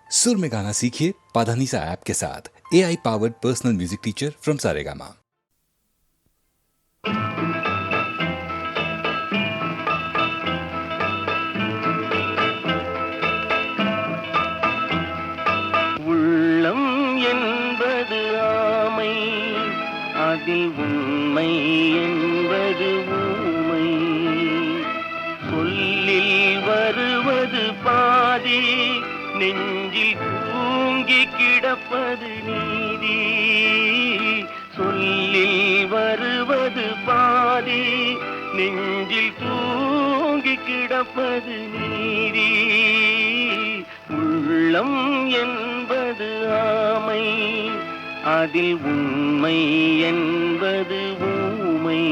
सुर में गाना सीखिए पाधानीसा ऐप के साथ। AI powered personal music teacher from Saregama. உள்ளம் என்பது ஆமை, அதில் உண்மை என்பது ஊமை. சொல்லில் வருவது பாதி, நெஞ்சில் தூங்கி கிடப்பது நீதி. சொல்லில் வருவது பாதி, நெஞ்சில் தூங்கி கிடப்பது நீதி. உள்ளம் என்பது ஆமை, அதில் உண்மை என்பது ஊமை.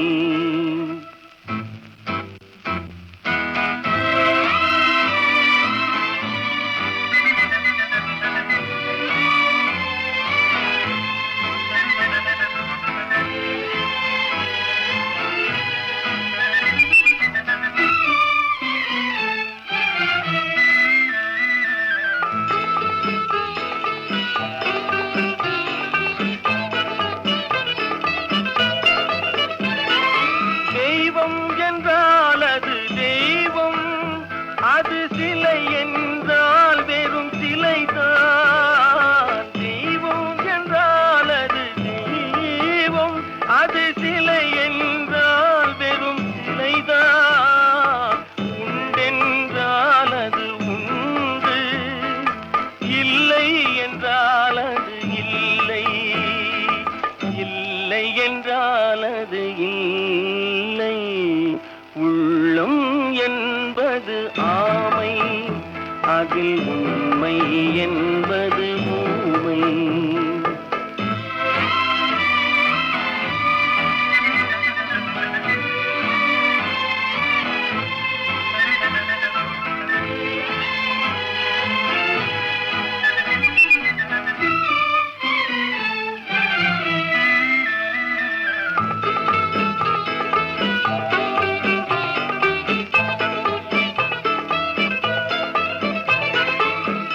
தெய்வம் என்றால் அது தெய்வம், அது சிலை என்றால் வெறும் சிலைதான். தெய்வம் என்றால் அது தெய்வம், அது சிலை என்றால் வெறும் சிலைதான். உண்டென்றால் அது உண்டு, இல்லை என்றால் அது இல்லை, இல்லை என்றால் அது இல்லை. உள்ளம் என்பது ஆமை, அதில் உண்மை என்பது ஊமை.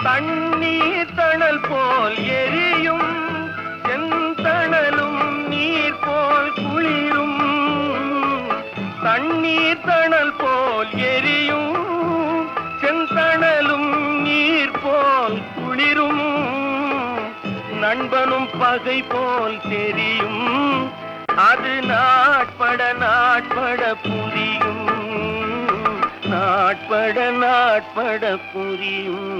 தண்ணீர் தணல் போல் எரியும், செந்தணலும் நீர் போல் குளிரும். தண்ணீர் தணல் போல் எரியும், செந்தணலும் நீர் போல் குளிரும். நண்பனும் பகை போல் தெரியும், அது நாட்பட நாட்பட புரியும், நாட்பட நாட்பட புரியும்.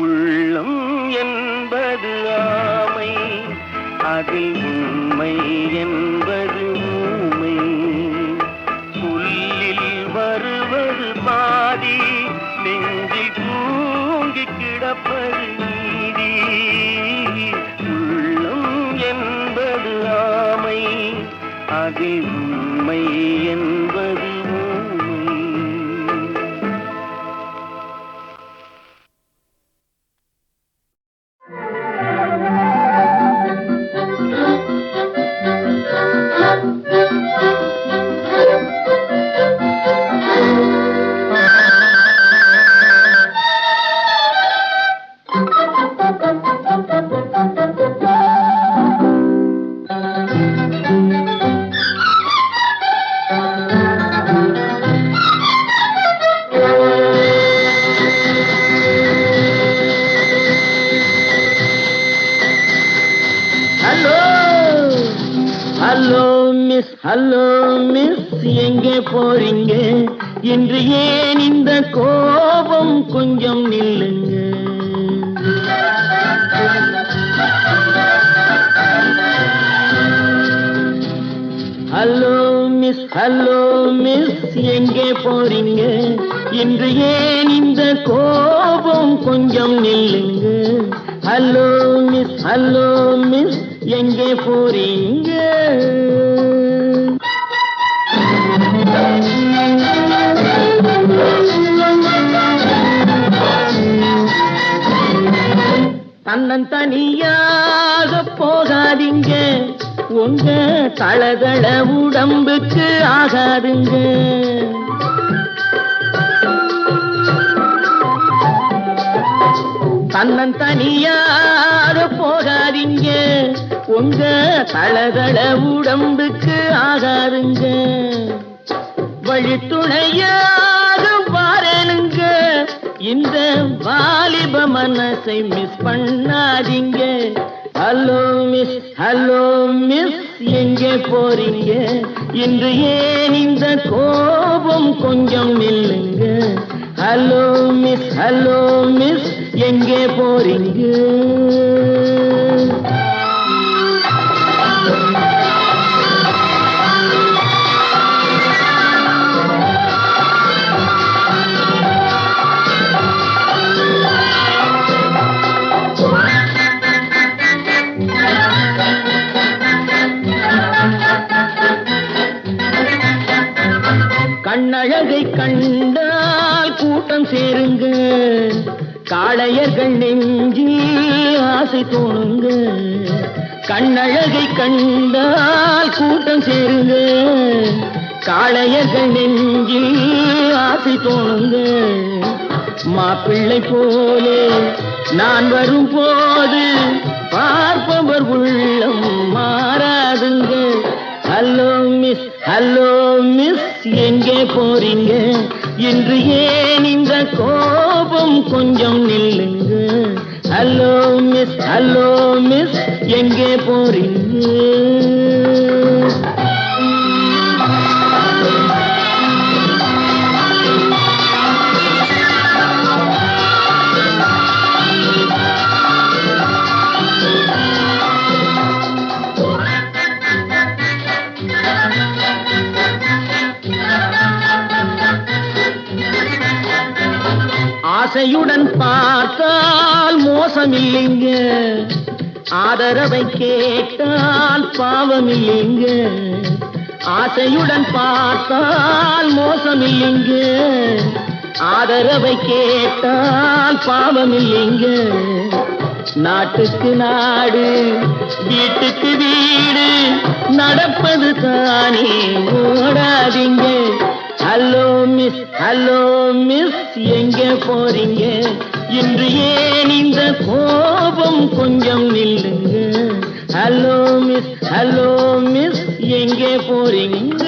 உள்ளம் என்பது ஆமை, அதில் உண்மை என்பது ஊமை. சொல்லில் வருவது பாதி, நெஞ்சில் தூங்கி கிடப்பது நீதி. உள்ளம் என்பது ஆமை, அதில் உண்மை என்பது ஊமை. ஹலோ மிஸ், எங்கே போறீங்க? இன்று ஏன் இந்த கோபம்? கொஞ்சம் நில்லுங்க. ஹலோ மிஸ், எங்கே போறீங்க? இன்று ஏன் இந்த கோபம்? கொஞ்சம் நில்லுங்க. ஹலோ மிஸ், எங்கே போறீங்க? தன்னந்தனியாக போகாதீங்க, உங்க தளதள உடம்புக்கு ஆகாதுங்க. தன்னந்தனியாக போகாதீங்க, உங்க தளதள உடம்புக்கு ஆகாதுங்க. வழித்துணையாக பாருங்க, இந்த வாலிப மனசை மிஸ் பண்ணாதீங்க. ஹலோ மிஸ், ஹலோ மிஸ், எங்கே போறீங்க? இன்று ஏன் இந்த கோபம் கொஞ்சம் நில்லுங்க. ஹலோ மிஸ், ஹலோ மிஸ், எங்கே போறீங்க? கண்ணழகை கண்டால் கூட்டம் சேருங்க, காளையர்கள் நெஞ்சில் ஆசை தோணுங்க. கண்ணழகை கண்டால் கூட்டம் சேருங்க, காளையர்கள் நெஞ்சில் ஆசை தோணுங்க. மாப்பிள்ளை போலே நான் வரும் போது பார்ப்பவர் உள்ளம் மாறாதுங்க. ஹலோ மிஸ், ஹலோ மிஸ், எங்கே போறீங்க? இன்று ஏன் இந்த கோபம் கொஞ்சம் நில்லுங்க. ஹலோ மிஸ், ஹலோ மிஸ், எங்கே போறீங்க? ஆசையுடன் பார்த்தால் மோசமில்லைங்க, ஆதரவை கேட்டால் பாவமில்லைங்க. ஆசையுடன் பார்த்தால் மோசமில்லைங்க, ஆதரவை கேட்டால் பாவமில்லைங்க. நாட்டுக்கு நாடு, வீட்டுக்கு வீடு, நடப்பது தானே ஓடாதீங்க. ஹலோ மிஸ், ஹலோ மிஸ், எங்கே போறீங்க? இன்று ஏன் இந்த கோபம் கொஞ்சம் நில்லுங்க. ஹலோ மிஸ், ஹலோ மிஸ், எங்கே போறீங்க?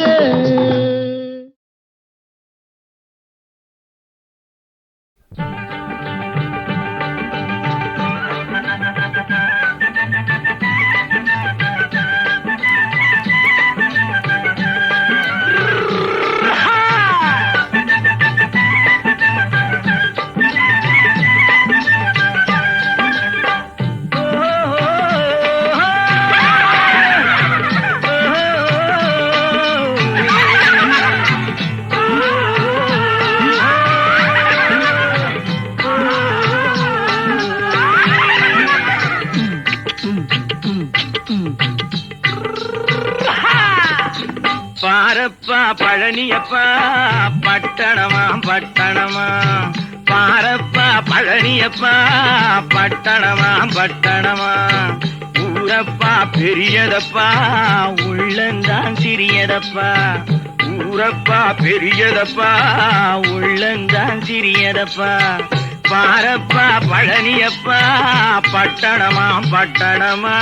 பாரப்பா பழனியப்பா பட்டணமா பட்டணமா, பாரப்பா பழனியப்பா பட்டணமா பட்டணமா. ஊரப்பா பெரியதப்பா உள்ளந்தான் சிறியதப்பா, ஊரப்பா பெரியதப்பா உள்ளந்தான் சிறியதப்பா. பாரப்பா பழனியப்பா பட்டணமா பட்டணமா.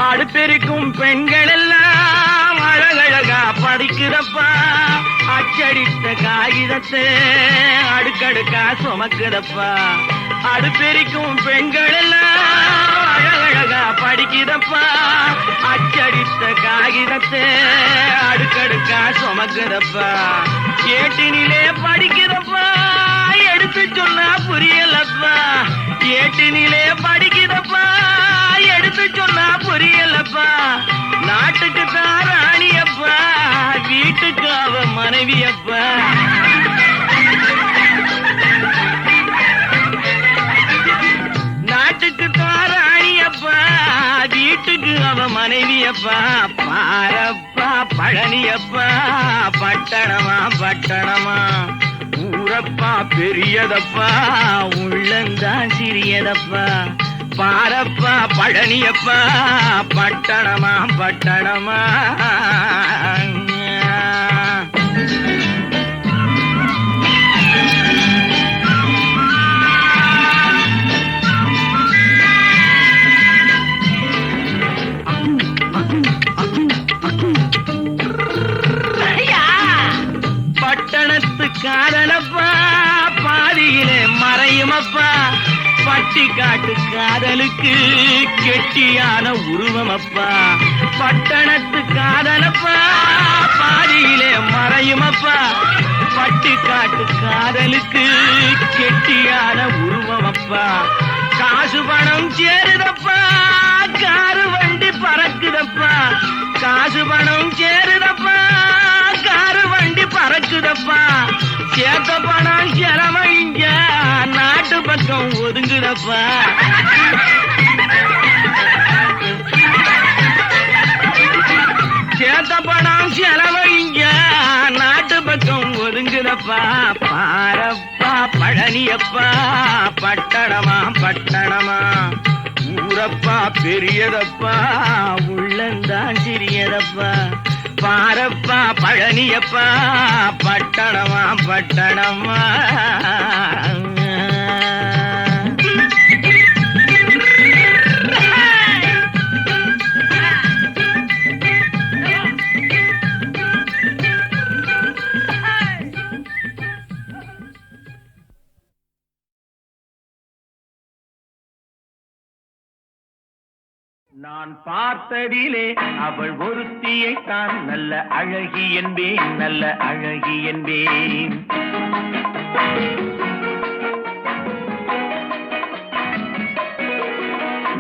அடுப்பெருக்கும் பெண்கள் எல்லாம் அழகழகா படிக்கிறப்பா, அச்சடித்த காகிதத்தை அடுக்கடுக்கா சுமக்குதப்பா. அடுப்பெருக்கும் பெண்கள் எல்லாம் அழகழகா படிக்கிறப்பா, அச்சடித்த காகிதத்தை அடுக்கடுக்கா சுமக்குதப்பா. ஏட்டினிலே படிக்கிறப்பா, எடுத்து சொன்னா புரியலப்பா. ஏட்டினிலே படிக்கிறப்பா, எடுத்து சொன்னா புரியலப்பா. நாட்டுக்கு தான் ராணியப்பா, வீட்டுக்கு அவ மனைவியப்பா. நாட்டுக்கு தான் ராணியப்பா, வீட்டுக்கு அவ மனைவியப்பா. பாரப்பா பழனியப்பா பட்டணமா பட்டணமா. ஊரப்பா பெரியதப்பா உள்ளந்தான் சிறியதப்பா பாரப்பா பழனியப்பா பட்டணமா பட்டணமா பட்டணத்து காதலப்பா பாதியிலே மறையுமப்பா பட்டி காட்டு காதலுக்கு கெட்டியான உருவமப்பா பட்டணத்து காதலப்பா பாதியிலே மறையுமப்பா பட்டி காட்டு காதலுக்கு கெட்டியான உருவமப்பா காசு பணம் சேருதப்பா காரு வண்டி பறக்குதப்பா காசு பணம் சேருதப்பா காரு வண்டி பறக்குதப்பா சேத்த பணம் செலவைங்க நாட்டு பக்கம் ஒதுங்குதப்பா சேத்த பணம் செலவைங்க நாட்டு பக்கம் ஒதுங்குதப்பா பாரப்பா பழனியப்பா பட்டணமா பட்டணமா ஊரப்பா பெரியதப்பா உள்ளந்தான் சிறியதப்பா பாரப்பா பழனியப்பா பட்டணமா பட்டணமா நான் பார்த்ததிலே அவள் ஒருத்தியை தான் நல்ல அழகி என்பேன் நல்ல அழகி என்பேன்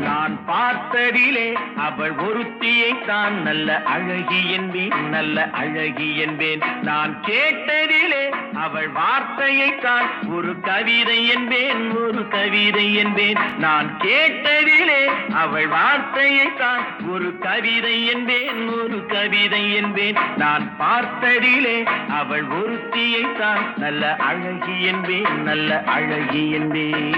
நான் பார்த்ததிலே அவள் ஒருத்தியை தான் நல்ல அழகி என்பேன் நல்ல அழகி என்பேன் நான் கேட்டதிலே அவள் வார்த்தையை தான் ஒரு கவிதை என்பேன் ஒரு கவிதை என்பேன் நான் கேட்டதிலே அவள் வார்த்தையை தான் ஒரு கவிதை என்பேன் ஒரு கவிதை என்பேன் நான் பார்த்ததிலே அவள் ஒருத்தியை தான் நல்ல அழகி என்பேன் நல்ல அழகி என்பேன்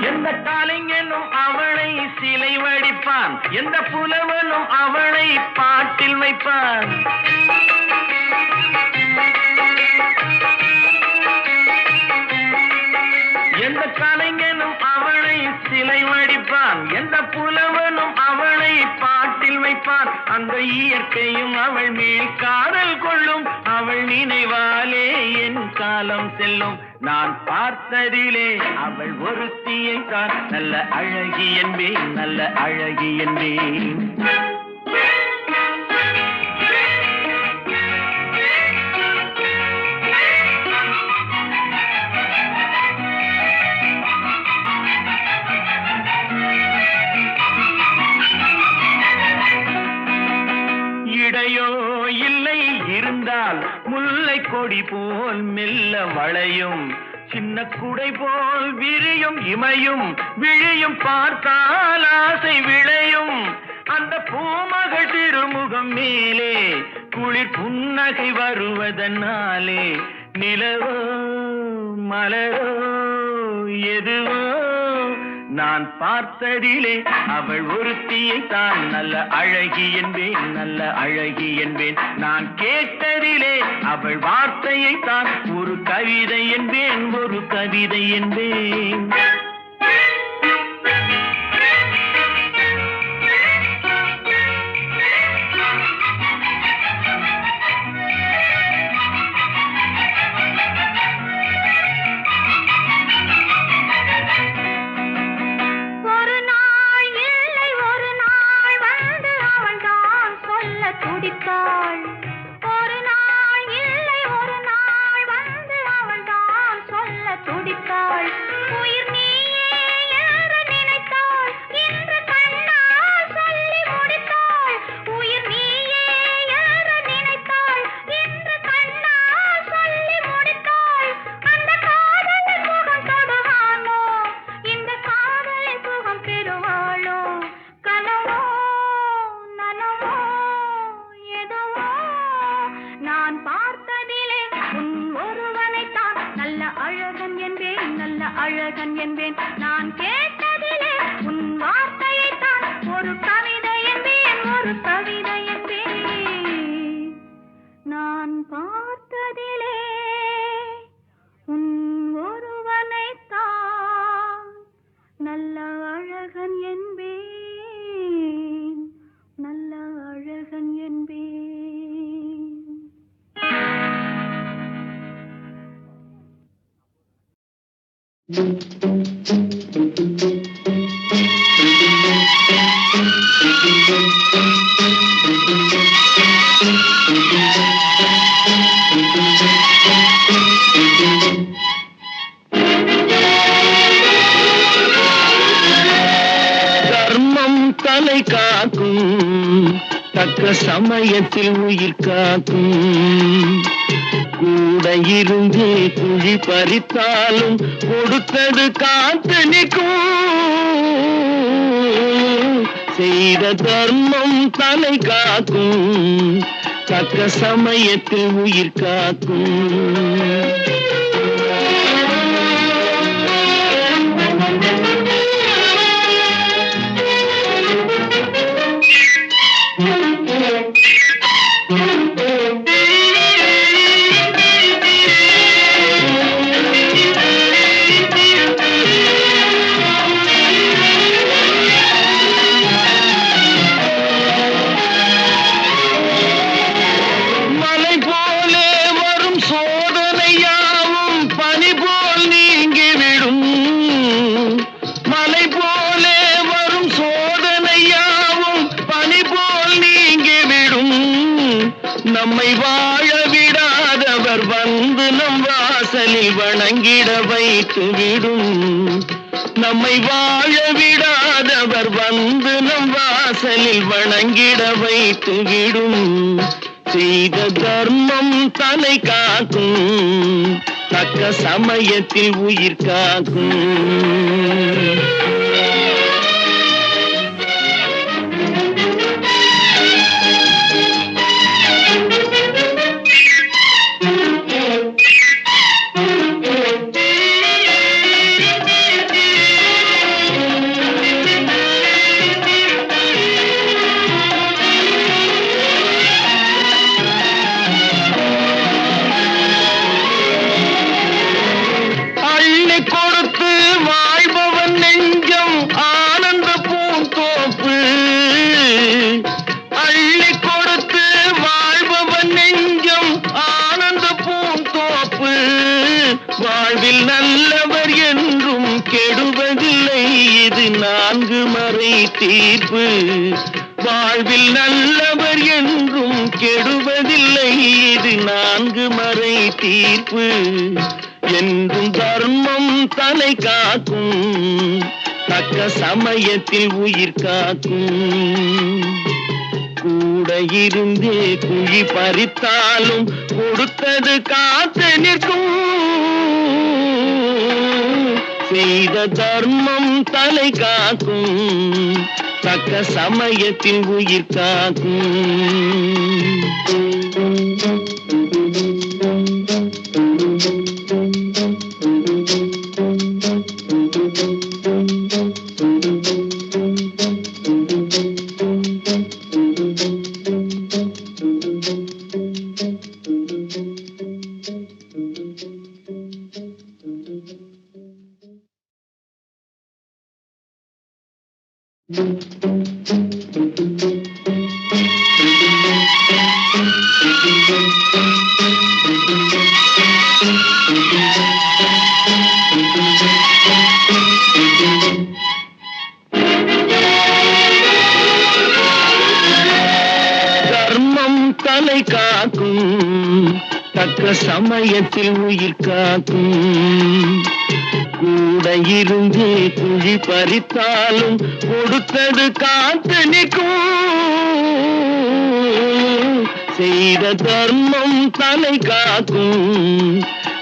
எந்த காலைஞனும் அவளை சிலை வடிப்பான் எந்த புலவனும் அவளை பாட்டில் வைப்பான் எந்த கலைஞனும் அவளை சிலை வடிப்பான் எந்த புலவனும் அவளை பாட்டில் வைப்பான் அந்த இயற்கையும் அவள் மேல் காதல் கொள்ளும் அவள் நினைவாலே என் காலம் செல்லும் நான் பார்த்ததிலே அவள் ஒருத்தியை தான் நல்ல அழகி என்பேன் நல்ல அழகி என்பேன் இடையோ இல்லை இருந்தால் முல்லை கொடி போல் மெல்ல வளையும் சின்ன குடை போல் விரியும் இமையும் விழியும் பார்த்தால் ஆசை விளையும் அந்த பூமகள் திருமுகம் மேலே குளிர் புன்னகை வருவதனாலே நிலவோ மலரோ எதுவோ நான் பார்த்ததிலே அவள் ஒருத்தியை தான் நல்ல அழகி என்பேன் நல்ல அழகி என்பேன் நான் கேட்டதிலே அவள் வார்த்தையை தான் ஒரு கவிதை என்பேன் ஒரு கவிதை என்பேன் துடித்தாள் ஒரு நாள் இல்லை ஒரு நாள் வந்து அவள் தான் சொல்ல துடித்தாள் உயிர் நீ அழகன் என்பேன். நான் கேட்டதிலே உன் வார்த்தையைத்தான் ஒரு கவிதை என்பேன், ஒரு கவிதை என்பேன். நான் பார்த்ததிலே உன் ஒருவனைத்தான் நல்ல அழகன் என்பேன், நல்ல அழகன் என்பேன். தர்மம் தலை காக்கும், தக்க சமயத்தில் உயிர் காக்கும். கூட இருந்து குழி பறித்தாலும் கொடுத்தது காத்து நிற்கும். செய்த தர்மம் தலை காக்கும், தக்க சமயத்தில் உயிர் காக்கும். மலை போலே வரும் சோதனையாவும் பனி போல் நீங்கிவிடும். மலை போலே வரும் சோதனையாவும் பனி போல் நீங்கிவிடும். நம்மை வாழ விடாதவர் வந்து நம் வாசலில் வணங்கிட வைத்து விடும். நம்மை வாழ விடாதவர் வந்து நம் வாசலில் வணங்கிட வைத்து விடும். செய்த தர்மம் தலை காக்கும், தக்க சமயத்தில் உயிர் காக்கும். அள்ளி கொடுத்து வாழ்பவன் நெஞ்சம் ஆனந்த பூந்தோப்பு. அள்ளி கொடுத்து வாழ்பவன் நெஞ்சம் ஆனந்த பூந்தோப்பு. வாழ்வில் நல்லவர் என்றும் கெடுவதில்லை, இது 4 மறை தீர்ப்பு. வாழ்வில் நல்லவர் என்றும் கெடுவதில்லை, இது 4 மறை தீர்ப்பு. என்றும் தர்மம் தலை காக்கும், தக்க சமயத்தில் உயிர் காக்கும். கூட இருந்தே குழி பறித்தாலும் கொடுத்தது காத்து நிற்கும். செய்த தர்மம் தலை காக்கும், தக்க சமயத்தில் உயிர் காக்கும். தர்மம் தலை காக்கும், தக்க சமயத்தில் உயிர் காக்கும். கூட இருந்து குழி பறித்தாலும் கொடுத்தது காத்து நிற்கும். செய்த தர்மம் தலை காக்கும்,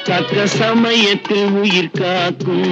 தக்க சமயத்தில் உயிர் காக்கும்.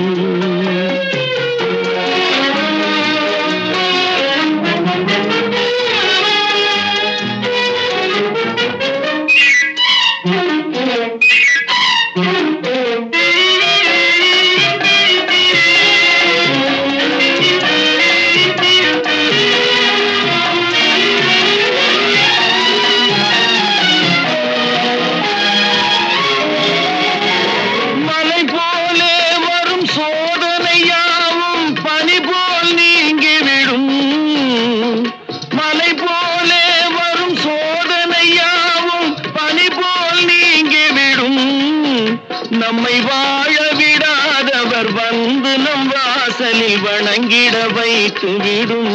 வணங்கிட வைத்து விடும்.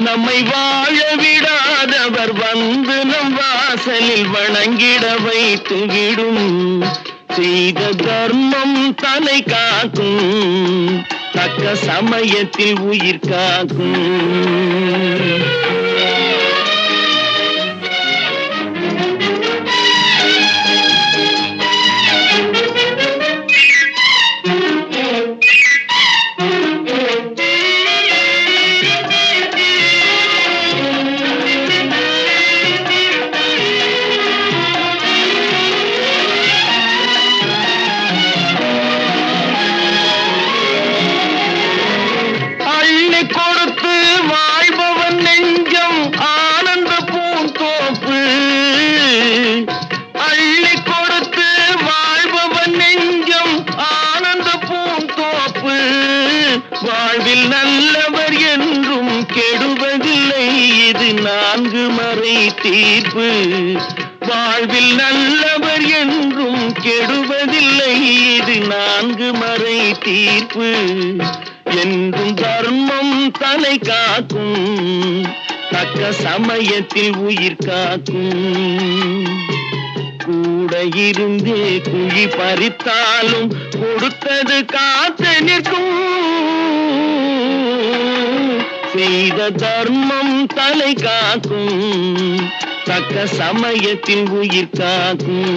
நம்மை வாழ விடாதவர் வந்து நம் வாசலில் வணங்கிட வைத்து விடும். செய்த தர்மம் தலை காக்கும், தக்க சமயத்தில் உயிர் காக்கும். கொடுத்து வாழ்பவன் நெஞ்சம் ஆனந்த பூந்தோப்பு. அள்ளி கொடுத்து வாழ்பவன் நெஞ்சம் ஆனந்த பூந்தோப்பு. வாழ்வில் நல்லவர் என்றும் கெடுவதில்லை, இது 4 மறை தீர்ப்பு. வாழ்வில் நல்லவர் என்றும் கெடுவதில்லை, இது 4 மறை தீர்ப்பு. என்றும் தர்மம் தலை காக்கும், தக்க சமயத்தில் உயிர் காக்கும். கூட இருந்தே குழி பறித்தாலும் கொடுத்தது காத்து நிற்கும். செய்த தர்மம் தலை காக்கும், தக்க சமயத்தில் உயிர் காக்கும்.